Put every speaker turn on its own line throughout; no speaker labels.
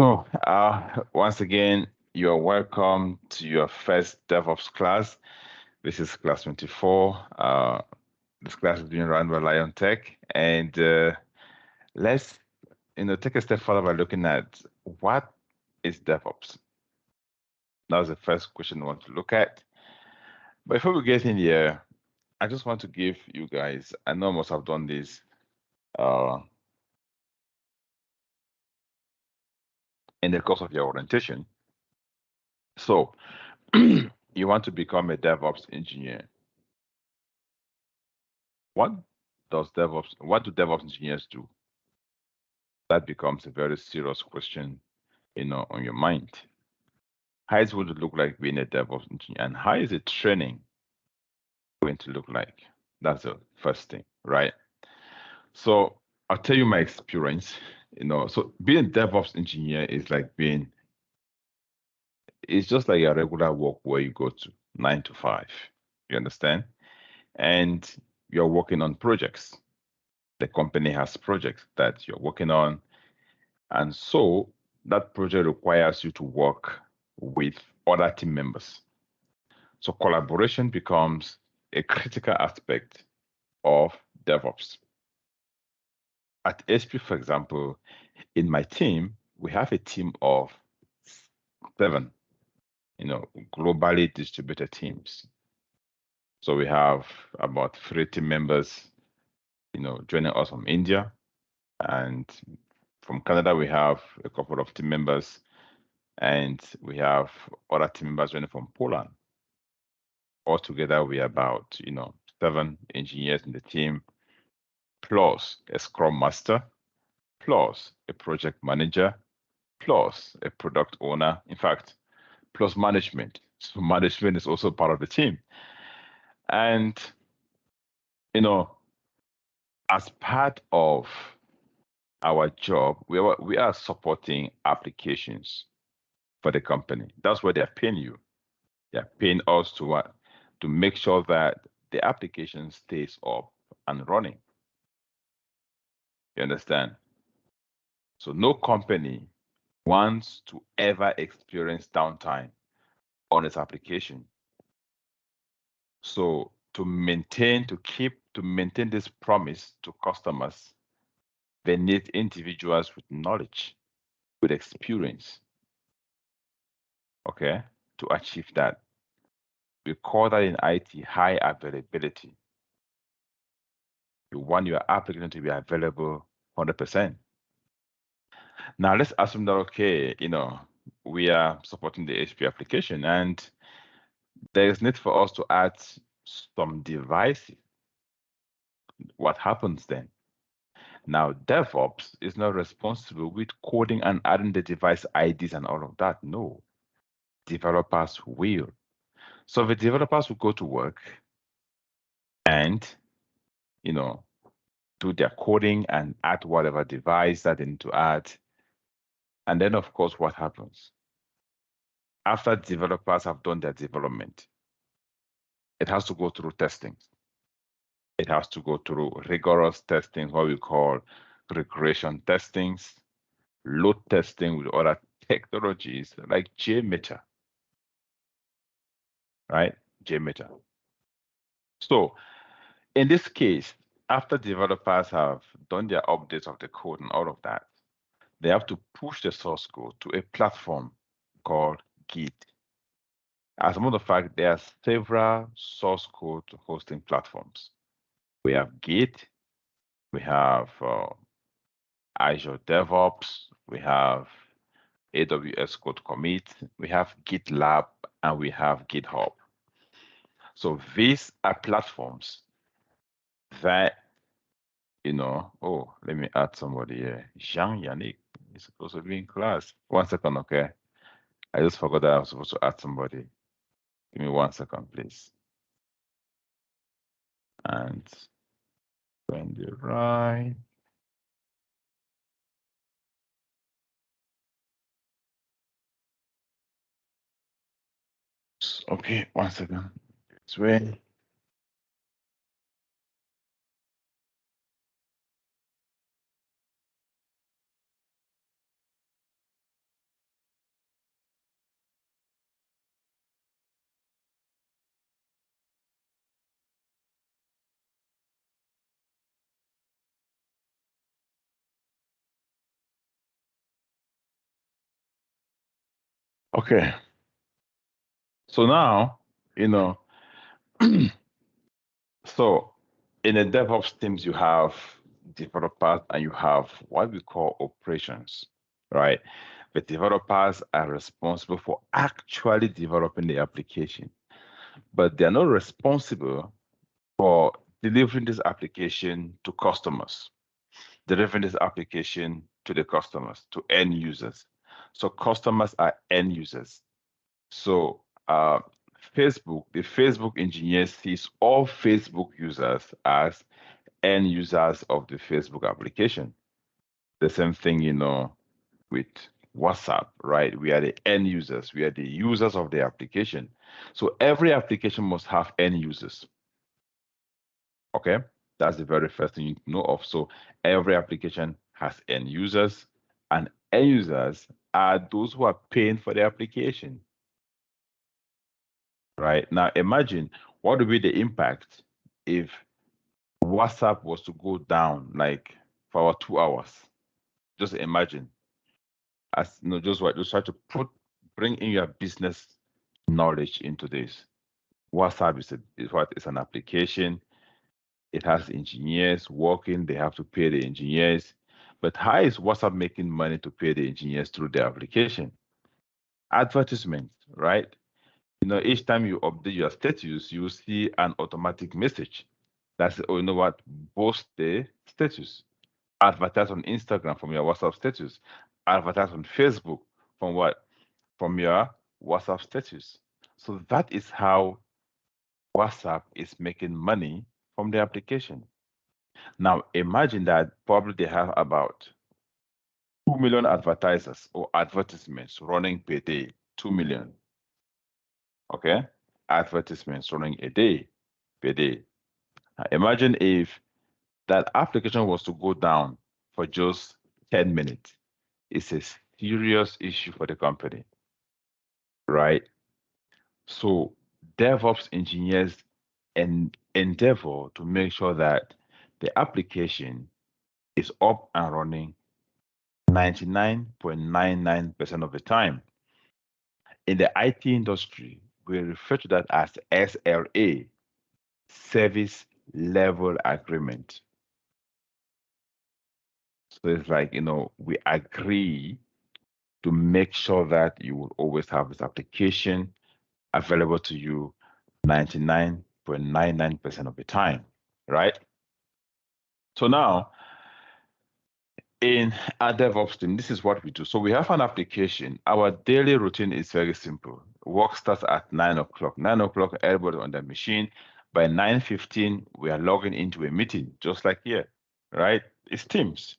So, once again, you're welcome to your first DevOps class. This is class 24. This class is being run by Lion Tech, and let's take a step further by looking at what is DevOps. That's the first question we want to look at. But before we get in here, I just want to give you guys. I know most have done this uh, in the course of your orientation. So, you want to become a DevOps engineer. What what do DevOps engineers do? That becomes a very serious question, on your mind. How is it going to look like being a DevOps engineer? And how is the training going to look like? That's the first thing, right? So I'll tell you my experience. So being a DevOps engineer is like it's just like a regular work where you go to 9 to 5. You understand? And you're working on projects. The company has projects that you're working on. And so that project requires you to work with other team members. So collaboration becomes a critical aspect of DevOps. At HP, for example, in my team, we have a team of 7, globally distributed teams. So we have about 3 team members, joining us from India. And from Canada, we have a couple of team members. And we have other team members joining from Poland. Altogether, we are about, 7 engineers in the team, plus a scrum master, plus a project manager, plus a product owner. In fact, plus management. So management is also part of the team. And, you know, as part of our job, we are supporting applications for the company. That's what they're paying you. They're paying us to what? To make sure that the application stays up and running. You understand? So no company wants to ever experience downtime on its application. So to maintain this promise to customers, they need individuals with knowledge, with experience, okay, to achieve that. We call that in IT high availability. You want your application to be available 100%. Now let's assume that, okay, we are supporting the HP application and there is need for us to add some devices. What happens then? Now, DevOps is not responsible with coding and adding the device IDs and all of that. No, developers will. So the developers will go to work and, you know, do their coding and add whatever device that they need to add. And then, of course, what happens? After developers have done their development, it has to go through testing. It has to go through rigorous testing, what we call regression testings, load testing with other technologies like JMeter, right? JMeter. So in this case, after developers have done their updates of the code and all of that, they have to push the source code to a platform called Git. As a matter of fact, there are several source code hosting platforms. We have Git, we have Azure DevOps, we have AWS Code Commit, we have GitLab, and we have GitHub. So these are platforms that, oh, let me add somebody here. Jean Yannick is supposed to be in class. 1 second, okay? I just forgot that I was supposed to add somebody. Give me 1 second, please. And when the right. Okay, 1 second. It's when. Okay. So now, you know, so in the DevOps teams, you have developers and you have what we call operations, right? The developers are responsible for actually developing the application, but they're not responsible for delivering this application to customers, delivering this application to the customers, to end users. So customers are end users. So the Facebook engineer sees all Facebook users as end users of the Facebook application. The same thing, with WhatsApp, right? We are the end users. We are the users of the application. So every application must have end users. Okay, that's the very first thing you need to know of. So every application has end users, and end users are those who are paying for the application. Right now, imagine what would be the impact if WhatsApp was to go down like for about 2 hours. Just imagine, as just try to bring in your business knowledge into this. WhatsApp is an application. It has engineers working. They have to pay the engineers. But how is WhatsApp making money to pay the engineers through the application? Advertisements, right? Each time you update your status, you see an automatic message. That's, oh, you know what? Post the status. Advertise on Instagram from your WhatsApp status. Advertise on Facebook from what? From your WhatsApp status. So that is how WhatsApp is making money from the application. Now imagine that probably they have about 2 million advertisers or advertisements running per day. 2 million. Okay? Advertisements running a day per day. Now, imagine if that application was to go down for just 10 minutes. It's a serious issue for the company, right? So DevOps engineers endeavor to make sure that the application is up and running 99.99% of the time. In the IT industry, we refer to that as SLA, Service Level Agreement. So it's like, we agree to make sure that you will always have this application available to you 99.99% of the time, right? So now in our DevOps team, this is what we do. So we have an application. Our daily routine is very simple. Work starts at 9 o'clock. 9 o'clock, everybody on the machine. By 9:15, we are logging into a meeting, just like here, right? It's Teams.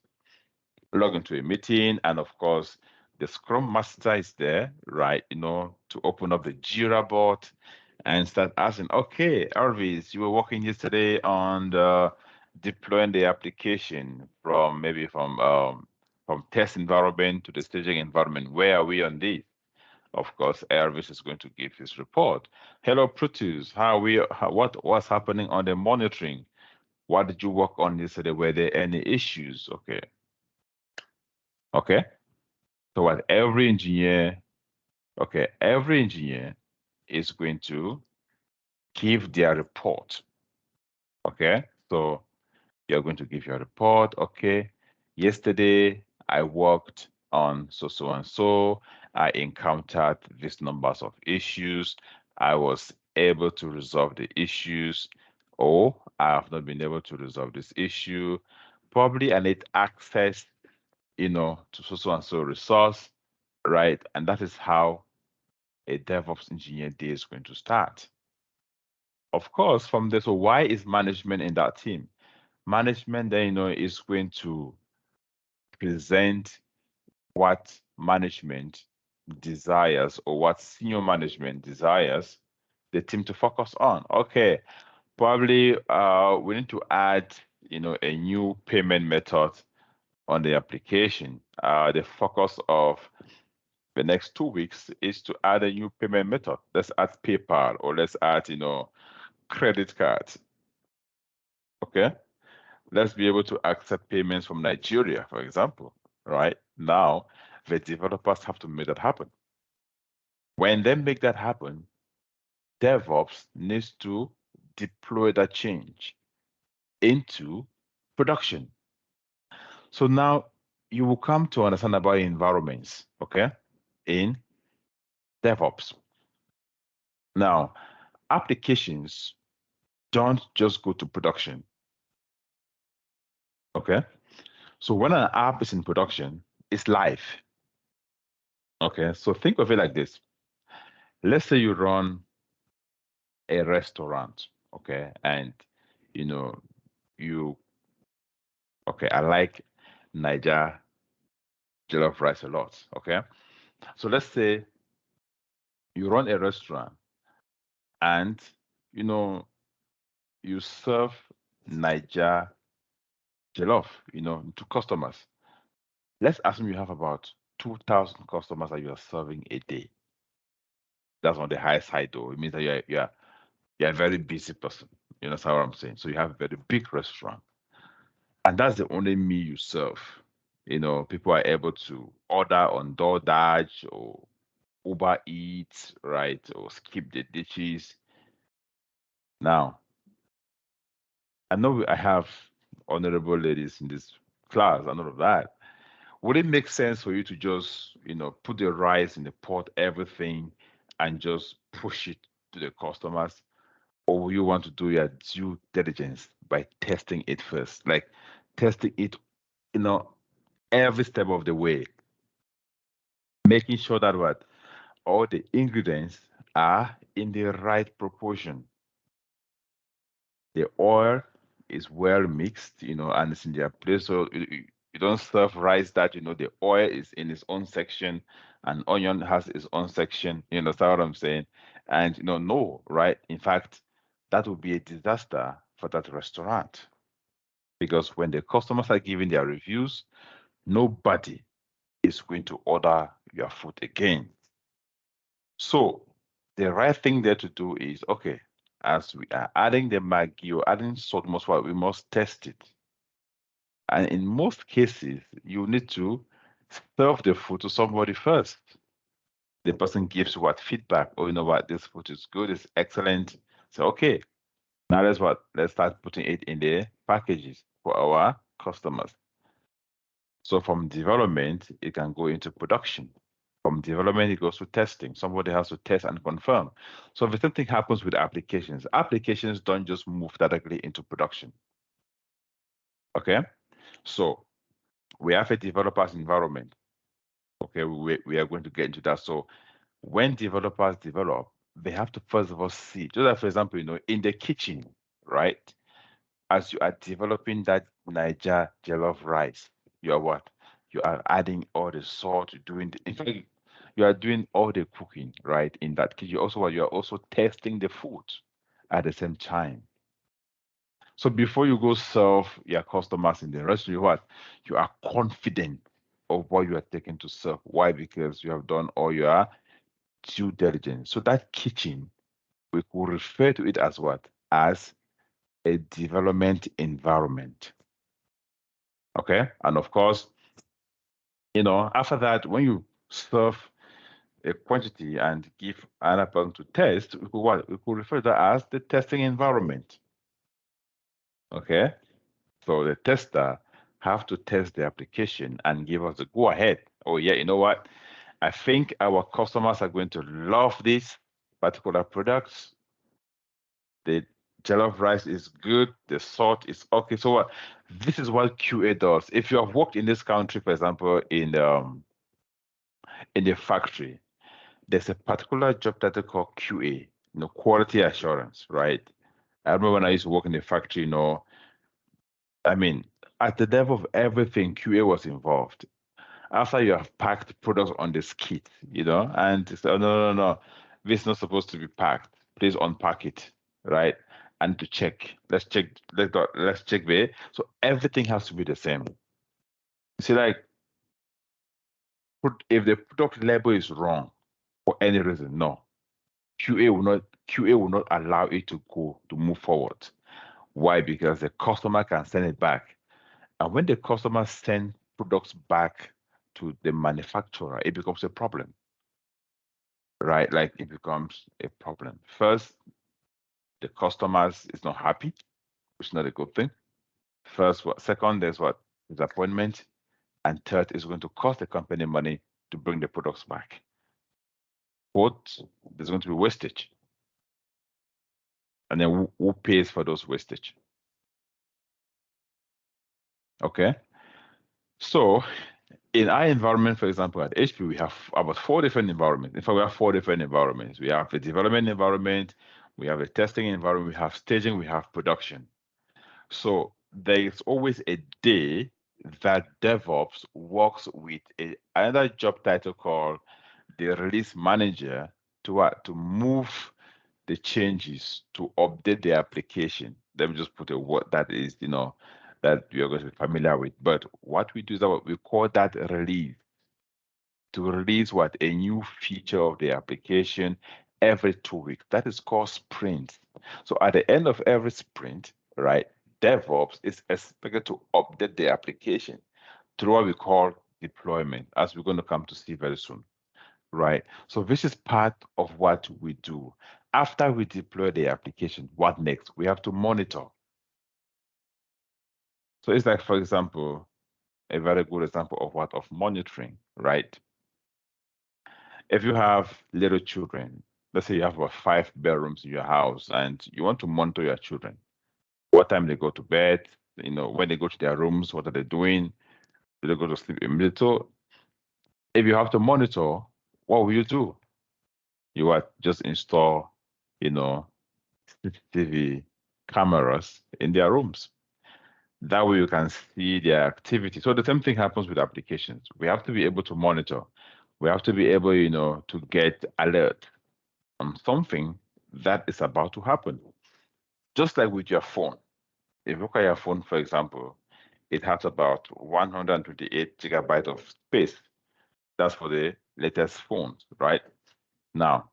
Log into a meeting, and of course, the Scrum Master is there, right? To open up the Jira board and start asking, okay, Elvis, you were working yesterday on deploying the application from test environment to the staging environment. Where are we on this? Of course, Elvis is going to give his report. Hello, Proteus. What's happening on the monitoring? What did you work on yesterday? Were there any issues? Okay. So what every engineer is going to give their report. Okay. So you're going to give your report. Okay. Yesterday I worked on so and so. I encountered these numbers of issues. I was able to resolve the issues, or I have not been able to resolve this issue. Probably I need access, to so and so resource, right? And that is how a DevOps engineer day is going to start. Of course, from there, so why is management in that team? Management then, is going to present what management desires or what senior management desires the team to focus on. Okay, probably we need to add, a new payment method on the application. The focus of the next 2 weeks is to add a new payment method. Let's add PayPal, or let's add, credit cards. Okay. Let's be able to accept payments from Nigeria, for example, right? Now, the developers have to make that happen. When they make that happen, DevOps needs to deploy that change into production. So now you will come to understand about environments, okay, in DevOps. Now, applications don't just go to production, okay? So when an app is in production, it's live, okay? So think of it like this. Let's say you run a restaurant, okay? And, you know, you, okay, I like Niger jollof rice a lot, okay? So let's say you run a restaurant and, you know, you serve Niger jollof, to customers. Let's assume you have about 2,000 customers that you are serving a day. That's on the high side, though. It means that you're a very busy person. You understand what I'm saying? So you have a very big restaurant, and that's the only meal you serve. People are able to order on DoorDash or Uber Eats, right? Or skip the dishes. Now, I know I have honorable ladies in this class and all of that. Would it make sense for you to just, put the rice in the pot, everything, and just push it to the customers? Or will you want to do your due diligence by testing it first? Like testing it, every step of the way, making sure that what all the ingredients are in the right proportion. The oil is well mixed, and it's in their place. So you don't serve rice that, the oil is in its own section and onion has its own section. You understand what I'm saying? And, no, right? In fact, that would be a disaster for that restaurant because when the customers are giving their reviews, nobody is going to order your food again. So the right thing there to do is, okay, as we are adding the Maggi or adding salt, we must test it. And in most cases, you need to serve the food to somebody first. The person gives what feedback, oh, you know what, this food is good, it's excellent. So, okay, now let's start putting it in the packages for our customers. So from development, it can go into production. From development, it goes to testing. Somebody has to test and confirm. So the same thing happens with applications. Applications don't just move directly into production. Okay? So we have a developer's environment. Okay, we are going to get into that. So when developers develop, they have to first of all see, just like for example, in the kitchen, right? As you are developing that Niger jollof rice, you are what? You are adding all the salt, in fact, you are doing all the cooking, right? In that kitchen. You are also testing the food at the same time. So before you go serve your customers in the restaurant, you are confident of what you are taking to serve. Why? Because you have done all your due diligence. So that kitchen, we could refer to it as what? As a development environment. Okay. And of course, after that, when you serve a quantity and give another person to test, we could refer to that as the testing environment. Okay. So the tester have to test the application and give us the go ahead. Oh yeah, you know what? I think our customers are going to love this particular product. The jollof rice is good. The salt is okay. So what? This is what QA does. If you have worked in this country, for example, in the factory, there's a particular job title called QA, quality assurance, right? I remember when I used to work in the factory, I mean, at the level of everything, QA was involved. After you have packed products on the skid, and say, oh, no, no, no, this is not supposed to be packed. Please unpack it, right? And to check. Let's check there. So everything has to be the same. See, like, if the product label is wrong for any reason, no. QA will not allow it to move forward. Why? Because the customer can send it back. And when the customer send products back to the manufacturer, it becomes a problem. right? Like it becomes a problem. First, the customers is not happy, which is not a good thing. First, what? Second, there's what? Disappointment, and third is going to cost the company money to bring the products back. Fourth, there's going to be wastage, and then who pays for those wastage? Okay, so in our environment, for example, at HP, we have about 4 different environments. In fact, we have 4 different environments. We have the development environment, we have a testing environment, we have staging, we have production. So there is always a day that DevOps works with another job title called the release manager to move the changes to update the application. Let me just put a word that is, that you're going to be familiar with. But what we do is that we call that release. To release what? A new feature of the application every 2 weeks. That is called sprint. So at the end of every sprint, right, DevOps is expected to update the application through what we call deployment, as we're going to come to see very soon, right? So this is part of what we do. After we deploy the application, what next? We have to monitor. So it's like, for example, a very good example of what? Of monitoring, right? If you have little children, let's say you have about 5 bedrooms in your house and you want to monitor your children, what time they go to bed, when they go to their rooms, what are they doing? Do they go to sleep immediately? So if you have to monitor, what will you do? You would just install, CCTV cameras in their rooms. That way you can see their activity. So the same thing happens with applications. We have to be able to monitor. We have to be able, to get alert on something that is about to happen. Just like with your phone. If you look at your phone, for example, it has about 128 gigabytes of space. That's for the latest phones, right? Now,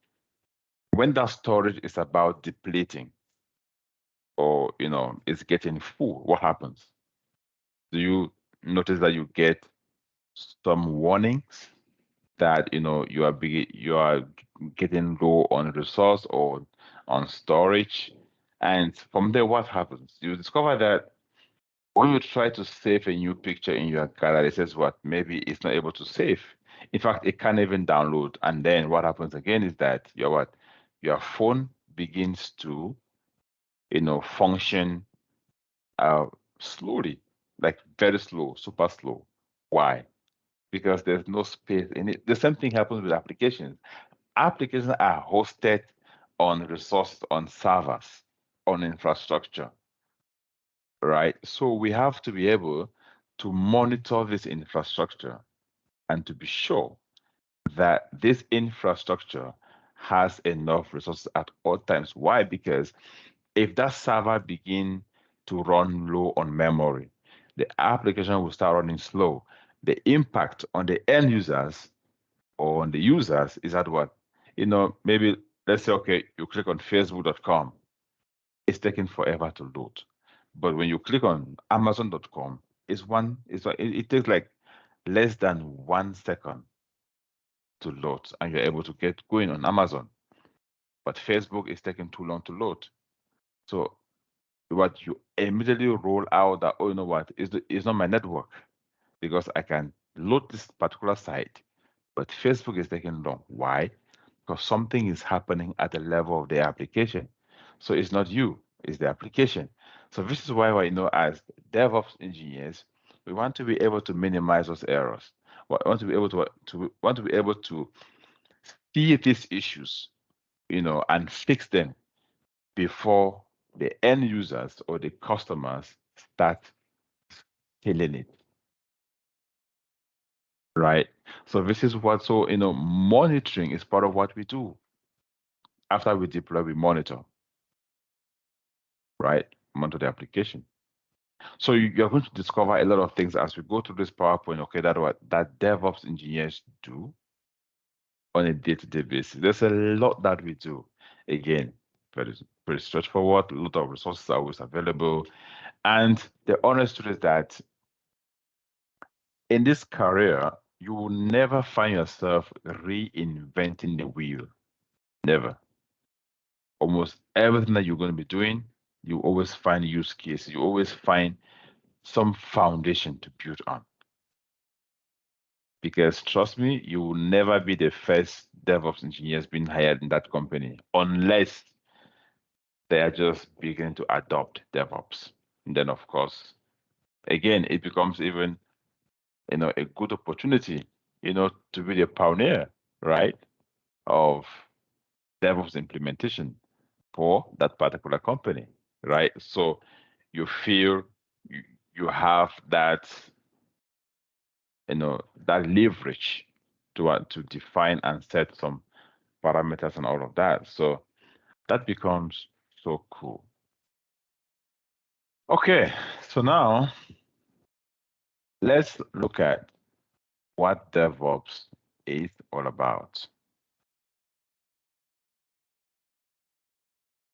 when that storage is about depleting or, it's getting full, what happens? Do you notice that you get some warnings that, you are getting low on resource or on storage? And from there, what happens? You discover that when you try to save a new picture in your gallery, it says what? Maybe it's not able to save. In fact, it can't even download. And then what happens again is that your phone begins to, function uh, slowly, like very slow, super slow. Why? Because there's no space in it. The same thing happens with applications. Applications are hosted on resources, on servers, on infrastructure, right? So we have to be able to monitor this infrastructure and to be sure that this infrastructure has enough resources at all times. Why? Because if that server begin to run low on memory, the application will start running slow. The impact on the end users or on the users is that what? Maybe let's say, okay, you click on facebook.com, it's taking forever to load. But when you click on amazon.com, it takes like less than 1 second to load and you're able to get going on Amazon. But Facebook is taking too long to load. So what you immediately roll out that, oh, you know what, it's not my network because I can load this particular site, but Facebook is taking long. Why? Because something is happening at the level of the application. So it's not you, it's the application. So this is why, as DevOps engineers, we want to be able to minimize those errors. We want to be able to see these issues, and fix them before the end users or the customers start feeling it, right? So this is what, so, monitoring is part of what we do. After we deploy, we monitor, right? Monitor the application. So you're going to discover a lot of things as we go through this PowerPoint, okay, that DevOps engineers do on a day-to-day basis. There's a lot that we do. Again, very straightforward, a lot of resources are always available. And the honest truth is that in this career, you will never find yourself reinventing the wheel. Never. Almost everything that you're going to be doing, you always find use cases. You always find some foundation to build on. Because trust me, you will never be the first DevOps engineers being hired in that company unless they are just beginning to adopt DevOps. And then, of course, again, it becomes even a good opportunity, to be the pioneer, right, of DevOps implementation for that particular company, right? So you feel you, you have that leverage to define and set some parameters and all of that. So that becomes so cool. Okay, so now let's look at what DevOps is all about.